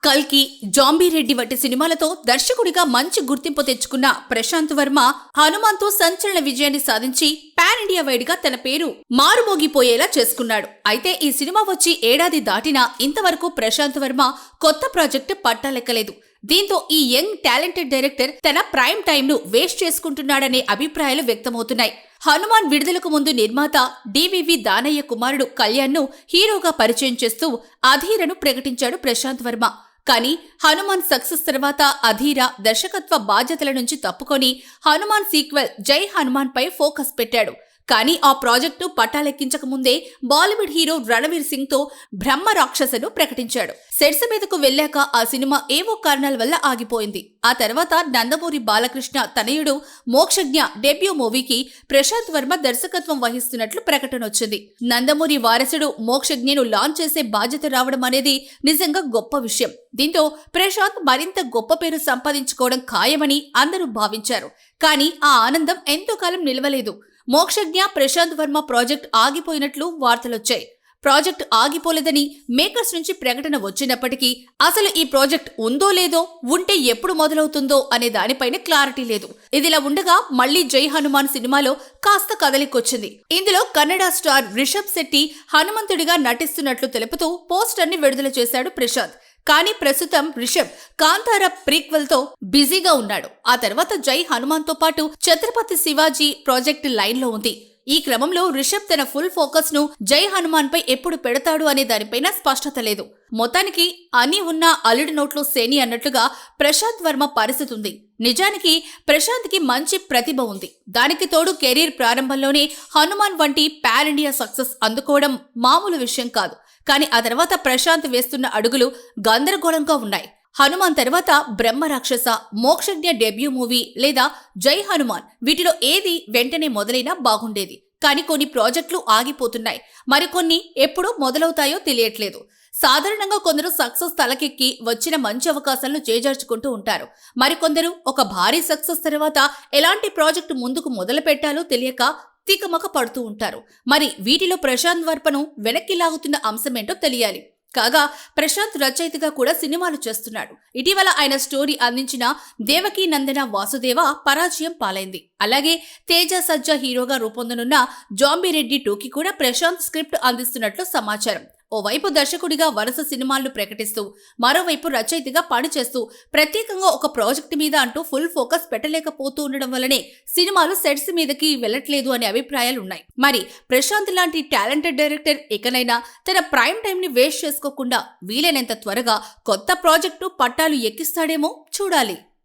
కల్కి, జాంబీరెడ్డి వంటి సినిమాలతో దర్శకుడిగా మంచి గుర్తింపు తెచ్చుకున్న ప్రశాంత్ వర్మ హనుమాన్తో సంచలన విజయాన్ని సాధించి పాన్ ఇండియా వైడ్ గా తన పేరు మారుమోగిపోయేలా చేసుకున్నాడు. అయితే ఈ సినిమా వచ్చి ఏడాది దాటినా ఇంతవరకు ప్రశాంత్ వర్మ కొత్త ప్రాజెక్టు పట్టాలెక్కలేదు. దీంతో ఈ యంగ్ టాలెంటెడ్ డైరెక్టర్ తన ప్రైమ్ టైం ను వేస్ట్ చేసుకుంటున్నాడనే అభిప్రాయాలు వ్యక్తమవుతున్నాయి. హనుమాన్ విడుదలకు ముందు నిర్మాత డివివి దానయ్య కుమారుడు కళ్యాణ్ ను హీరోగా పరిచయం చేస్తూ అధీరను ప్రకటించాడు ప్రశాంత్ వర్మ. కానీ హనుమాన్ సక్సెస్ తర్వాత అధీర దర్శకత్వ బాధ్యతల నుంచి తప్పుకొని హనుమాన్ సీక్వెల్ జై హనుమాన్ పై ఫోకస్ పెట్టాడు. కానీ ఆ ప్రాజెక్టు పట్టాలెక్కించక ముందే బాలీవుడ్ హీరో రణవీర్ సింగ్ తో బ్రహ్మ రాక్షసను ప్రకటించాడు. సెట్స్ మీదకు వెళ్లాక ఆ సినిమా ఏవో కారణాల వల్ల ఆగిపోయింది. ఆ తర్వాత నందమూరి బాలకృష్ణ తనయుడు మోక్షజ్ఞ డెబ్యూ మూవీకి ప్రశాంత్ వర్మ దర్శకత్వం వహిస్తున్నట్లు ప్రకటన వచ్చింది. నందమూరి వారసుడు మోక్షజ్ఞను లాంచ్ చేసే బాధ్యత రావడం అనేది నిజంగా గొప్ప విషయం. దీంతో ప్రశాంత్ మరింత గొప్ప పేరు సంపాదించుకోవడం ఖాయమని అందరూ భావించారు. కానీ ఆ ఆనందం ఎంతో కాలం నిలవలేదు. మోక్షజ్ఞ ప్రశాంత్ వర్మ ప్రాజెక్ట్ ఆగిపోయినట్లు వార్తలొచ్చాయి. ప్రాజెక్ట్ ఆగిపోలేదని మేకర్స్ నుంచి ప్రకటన వచ్చినప్పటికీ అసలు ఈ ప్రాజెక్ట్ ఉందో లేదో, ఉంటే ఎప్పుడు మొదలవుతుందో అనే దానిపైన క్లారిటీ లేదు. ఇదిలా ఉండగా మళ్లీ జై హనుమాన్ సినిమాలో కాస్త కదలికొచ్చింది. ఇందులో కన్నడ స్టార్ రిషబ్ శెట్టి హనుమంతుడిగా నటిస్తున్నట్లు తెలుపుతూ పోస్టర్ ని విడుదల చేశాడు ప్రశాంత్. కానీ ప్రస్తుతం రిషబ్ కాంతార ప్రీక్వెల్ తో బిజీగా ఉన్నాడు. ఆ తర్వాత జై హనుమాన్ తో పాటు ఛత్రపతి శివాజీ ప్రాజెక్ట్ లైన్ లో ఉంది. ఈ క్రమంలో రిషబ్ తన ఫుల్ ఫోకస్ ను జై హనుమాన్ పై ఎప్పుడు పెడతాడు అనే దానిపైన స్పష్టత లేదు. మొత్తానికి అని ఉన్న అల్లుడి నోట్లో సేని అన్నట్లుగా ప్రశాంత్ వర్మ పరిస్థితి ఉంది. నిజానికి ప్రశాంత్ కి మంచి ప్రతిభ ఉంది. దానికి తోడు కెరీర్ ప్రారంభంలోనే హనుమాన్ వంటి పాన్ ఇండియా సక్సెస్ అందుకోవడం మామూలు విషయం కాదు. కానీ ఆ తర్వాత ప్రశాంత్ వేస్తున్న అడుగులు గందరగోళంగా ఉన్నాయి. హనుమాన్ తర్వాత బ్రహ్మ రాక్షస, మోక్షజ్ఞ డెబ్యూ మూవీ లేదా జై హనుమాన్ వీటిలో ఏది వెంటనే మొదలైనా బాగుండేది. కానీ కొన్ని ప్రాజెక్టులు ఆగిపోతున్నాయి. మరికొన్ని ఎప్పుడు మొదలవుతాయో తెలియట్లేదు. సాధారణంగా కొందరు సక్సెస్ తలకెక్కి వచ్చిన మంచి అవకాశాలను చేజార్చుకుంటూ ఉంటారు. మరికొందరు ఒక భారీ సక్సెస్ తర్వాత ఎలాంటి ప్రాజెక్టు ముందుకు మొదలు పెట్టాలో తెలియక తికమక పడుతూ ఉంటారు. మరి వీటిలో ప్రశాంత్ వర్మను వెనక్కి లాగుతున్న అంశమేంటో తెలియాలి. కాగా ప్రశాంత్ రచయితగా కూడా సినిమాలు చేస్తున్నాడు. ఇటీవల ఆయన స్టోరీ అందించిన దేవకీ నందన వాసుదేవ పరాజయం పాలైంది. అలాగే తేజ సజ్జా హీరోగా రూపొందనున్న జాంబీరెడ్డి 2కి కూడా ప్రశాంత్ స్క్రిప్ట్ అందిస్తున్నట్లు సమాచారం. ఓవైపు దర్శకుడిగా వరుస సినిమాలను ప్రకటిస్తూ మరోవైపు రచయితగా పనిచేస్తూ ప్రత్యేకంగా ఒక ప్రాజెక్టు మీద అంటూ ఫుల్ ఫోకస్ పెట్టలేకపోతూ ఉండడం వల్లనే సినిమాలు సెట్స్ మీదకి వెళ్లట్లేదు అనే అభిప్రాయాలు ఉన్నాయి. మరి ప్రశాంత్ లాంటి టాలెంటెడ్ డైరెక్టర్ ఇకనైనా తన ప్రైమ్ టైం ని వేస్ట్ చేసుకోకుండా వీలైనంత త్వరగా కొత్త ప్రాజెక్టు పట్టాలు ఎక్కిస్తాడేమో చూడాలి.